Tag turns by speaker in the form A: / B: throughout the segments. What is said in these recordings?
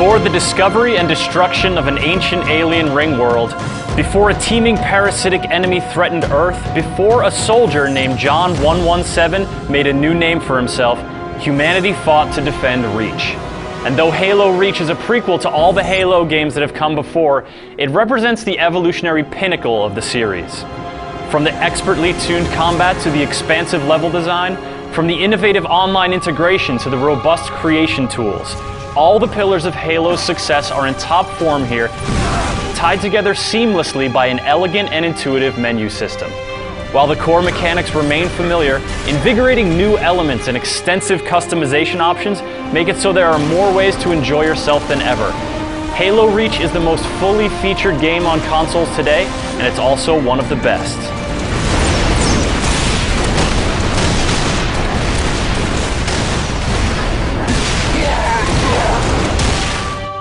A: Before the discovery and destruction of an ancient alien ring world, before a teeming parasitic enemy threatened Earth, before a soldier named John 117 made a new name for himself, humanity fought to defend Reach. And though Halo Reach is a prequel to all the Halo games that have come before, it represents the evolutionary pinnacle of the series. From the expertly tuned combat to the expansive level design, from the innovative online integration to the robust creation tools, all the pillars of Halo's success are in top form here, tied together seamlessly by an elegant and intuitive menu system. While the core mechanics remain familiar, invigorating new elements and extensive customization options make it so there are more ways to enjoy yourself than ever. Halo Reach is the most fully featured game on consoles today, and it's also one of the best.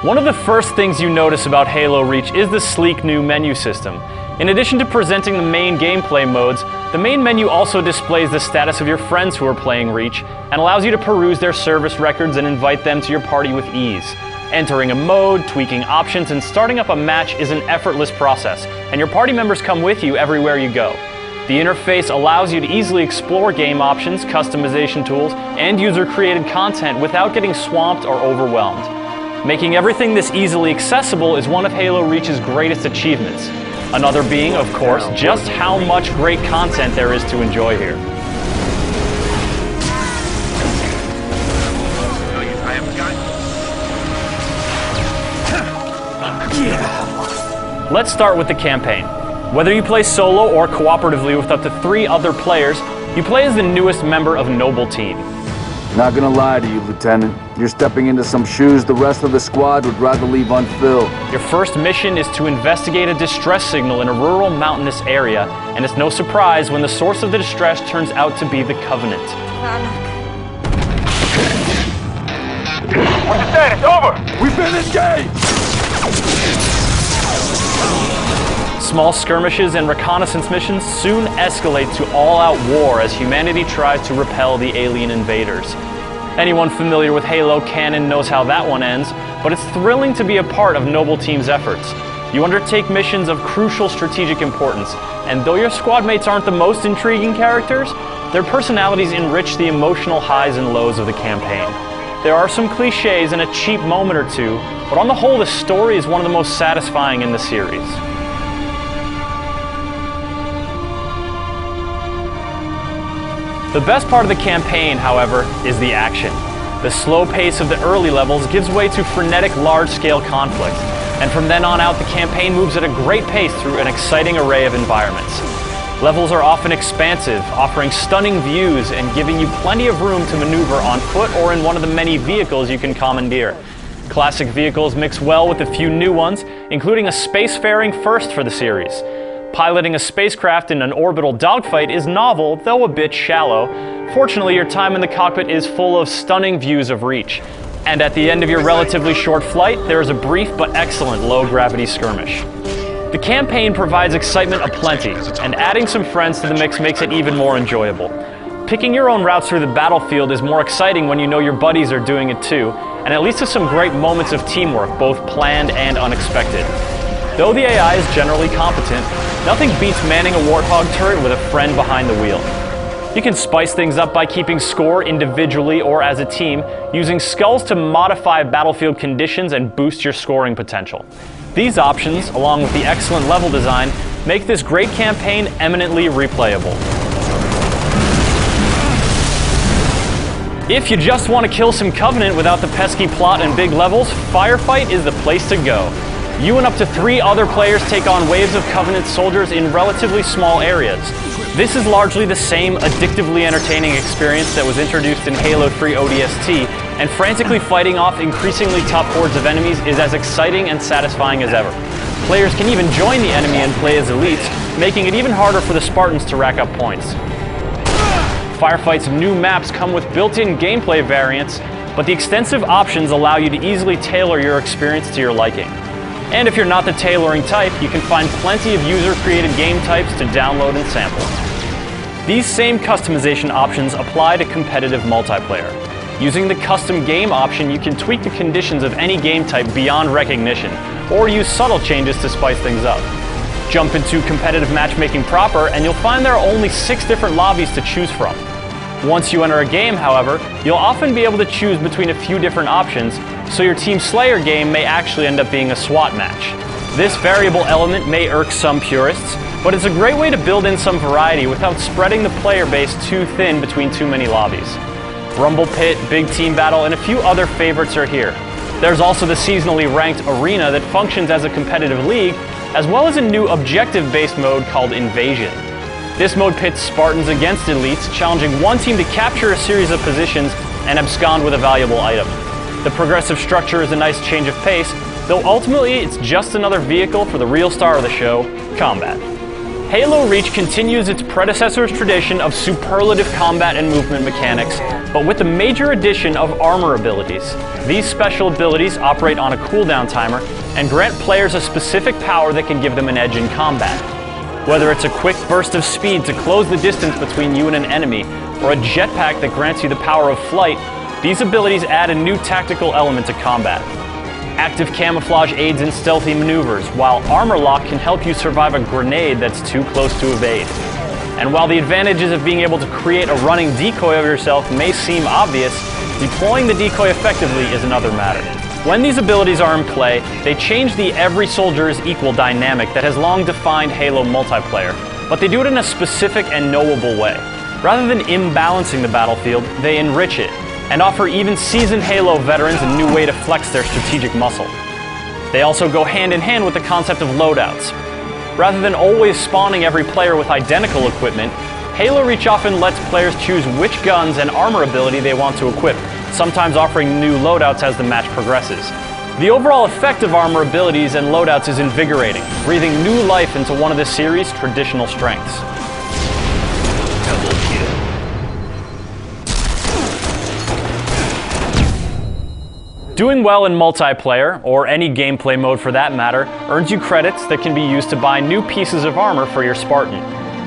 A: One of the first things you notice about Halo Reach is the sleek new menu system. In addition to presenting the main gameplay modes, the main menu also displays the status of your friends who are playing Reach and allows you to peruse their service records and invite them to your party with ease. Entering a mode, tweaking options, and starting up a match is an effortless process, and your party members come with you everywhere you go. The interface allows you to easily explore game options, customization tools, and user-created content without getting swamped or overwhelmed. Making everything this easily accessible is one of Halo Reach's greatest achievements. Another being, of course, just how much great content there is to enjoy here. Let's start with the campaign. Whether you play solo or cooperatively with up to 3 other players, you play as the newest member of Noble Team.
B: Not gonna lie to you, Lieutenant. You're stepping into some shoes the rest of the squad would rather leave unfilled.
A: Your first mission is to investigate a distress signal in a rural mountainous area, and it's no surprise when the source of the distress turns out to be the Covenant.
C: What's the status? Over!
B: We've been engaged!
A: Small skirmishes and reconnaissance missions soon escalate to all-out war as humanity tries to repel the alien invaders. Anyone familiar with Halo canon knows how that one ends, but it's thrilling to be a part of Noble Team's efforts. You undertake missions of crucial strategic importance, and though your squad mates aren't the most intriguing characters, their personalities enrich the emotional highs and lows of the campaign. There are some cliches and a cheap moment or two, but on the whole the story is one of the most satisfying in the series. The best part of the campaign, however, is the action. The slow pace of the early levels gives way to frenetic large-scale conflict, and from then on out the campaign moves at a great pace through an exciting array of environments. Levels are often expansive, offering stunning views and giving you plenty of room to maneuver on foot or in one of the many vehicles you can commandeer. Classic vehicles mix well with a few new ones, including a spacefaring first for the series. Piloting a spacecraft in an orbital dogfight is novel, though a bit shallow. Fortunately, your time in the cockpit is full of stunning views of Reach. And at the end of your relatively short flight, there is a brief but excellent low-gravity skirmish. The campaign provides excitement aplenty, and adding some friends to the mix makes it even more enjoyable. Picking your own routes through the battlefield is more exciting when you know your buddies are doing it too, and it leads to some great moments of teamwork, both planned and unexpected. Though the AI is generally competent, nothing beats manning a Warthog turret with a friend behind the wheel. You can spice things up by keeping score individually or as a team, using skulls to modify battlefield conditions and boost your scoring potential. These options, along with the excellent level design, make this great campaign eminently replayable. If you just want to kill some Covenant without the pesky plot and big levels, Firefight is the place to go. You and up to 3 other players take on waves of Covenant soldiers in relatively small areas. This is largely the same addictively entertaining experience that was introduced in Halo 3 ODST, and frantically fighting off increasingly tough hordes of enemies is as exciting and satisfying as ever. Players can even join the enemy and play as elites, making it even harder for the Spartans to rack up points. Firefight's new maps come with built-in gameplay variants, but the extensive options allow you to easily tailor your experience to your liking. And if you're not the tailoring type, you can find plenty of user-created game types to download and sample. These same customization options apply to competitive multiplayer. Using the custom game option, you can tweak the conditions of any game type beyond recognition, or use subtle changes to spice things up. Jump into competitive matchmaking proper, and you'll find there are only 6 different lobbies to choose from. Once you enter a game, however, you'll often be able to choose between a few different options, so your Team Slayer game may actually end up being a SWAT match. This variable element may irk some purists, but it's a great way to build in some variety without spreading the player base too thin between too many lobbies. Rumble Pit, Big Team Battle, and a few other favorites are here. There's also the seasonally ranked Arena that functions as a competitive league, as well as a new objective-based mode called Invasion. This mode pits Spartans against elites, challenging one team to capture a series of positions and abscond with a valuable item. The progressive structure is a nice change of pace, though ultimately it's just another vehicle for the real star of the show, combat. Halo Reach continues its predecessor's tradition of superlative combat and movement mechanics, but with the major addition of armor abilities. These special abilities operate on a cooldown timer and grant players a specific power that can give them an edge in combat. Whether it's a quick burst of speed to close the distance between you and an enemy, or a jetpack that grants you the power of flight, these abilities add a new tactical element to combat. Active camouflage aids in stealthy maneuvers, while armor lock can help you survive a grenade that's too close to evade. And while the advantages of being able to create a running decoy of yourself may seem obvious, deploying the decoy effectively is another matter. When these abilities are in play, they change the every soldier is equal dynamic that has long defined Halo multiplayer, but they do it in a specific and knowable way. Rather than imbalancing the battlefield, they enrich it, and offer even seasoned Halo veterans a new way to flex their strategic muscle. They also go hand in hand with the concept of loadouts. Rather than always spawning every player with identical equipment, Halo Reach often lets players choose which guns and armor ability they want to equip, sometimes offering new loadouts as the match progresses. The overall effect of armor abilities and loadouts is invigorating, breathing new life into one of the series' traditional strengths. Doing well in multiplayer, or any gameplay mode for that matter, earns you credits that can be used to buy new pieces of armor for your Spartan.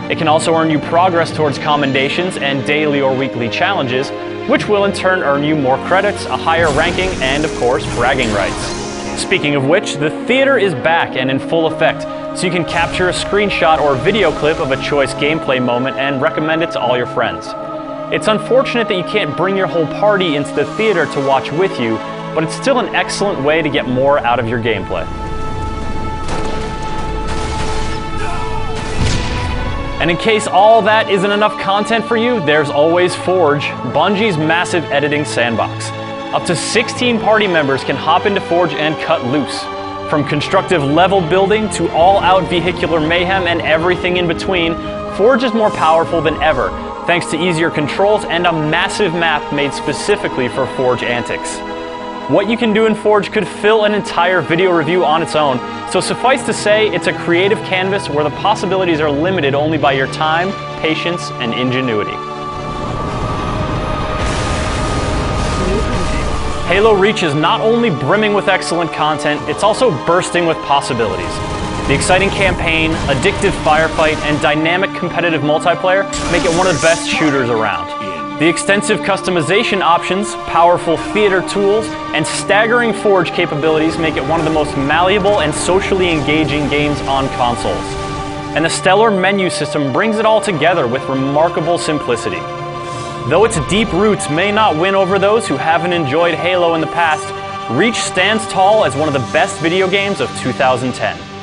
A: It can also earn you progress towards commendations and daily or weekly challenges, which will in turn earn you more credits, a higher ranking, and of course, bragging rights. Speaking of which, the theater is back and in full effect, so you can capture a screenshot or video clip of a choice gameplay moment and recommend it to all your friends. It's unfortunate that you can't bring your whole party into the theater to watch with you, but it's still an excellent way to get more out of your gameplay. And in case all that isn't enough content for you, there's always Forge, Bungie's massive editing sandbox. Up to 16 party members can hop into Forge and cut loose. From constructive level building to all-out vehicular mayhem and everything in between, Forge is more powerful than ever, thanks to easier controls and a massive map made specifically for Forge antics. What you can do in Forge could fill an entire video review on its own, so suffice to say, it's a creative canvas where the possibilities are limited only by your time, patience, and ingenuity. Halo Reach is not only brimming with excellent content, it's also bursting with possibilities. The exciting campaign, addictive firefight, and dynamic competitive multiplayer make it one of the best shooters around. The extensive customization options, powerful theater tools, and staggering Forge capabilities make it one of the most malleable and socially engaging games on consoles. And the stellar menu system brings it all together with remarkable simplicity. Though its deep roots may not win over those who haven't enjoyed Halo in the past, Reach stands tall as one of the best video games of 2010.